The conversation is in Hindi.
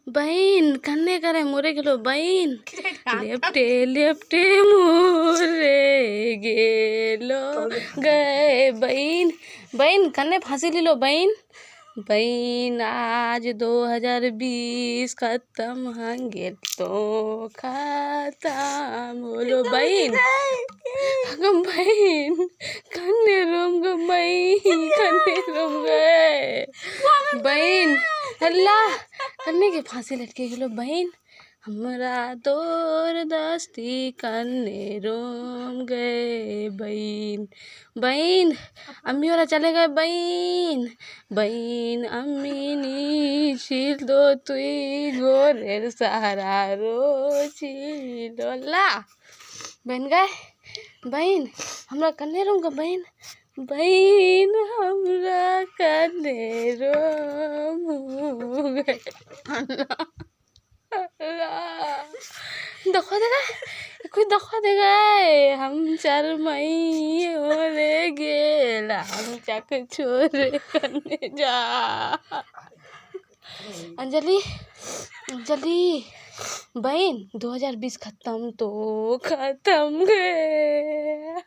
बहन कन्ने करे मोरे गेलो बहन लेफ्टे लेफ्टे मोरे गेलो गए बहन बहन कन्ने फांसी लीलो बहन बहन आज 2020 खत्म हंगे तो खत्म बोलो बहन बहन कन्ने रोम गो बहन कन्ने रोम गए बहन अल्लाह कन्ने के फांसी लटके गेलो बहन हमरा तोर दस्ती कन्ने रोम गए बहन बहन अम्मी वाला चले गए बहन बहन अम्मी नी छिल दो तुई गोरेर सहारा रो छिलो ला बहन गए बहन हमरा कन्ने रोम गए बहन बहन हमरा कन्ने रोम गए दखा देगा कोई दखा देगा हम चार मई होरे गेला हम चाक छोरे करने जा अंजलि अंजलि बहन 2020 खत्म तो खत्म गए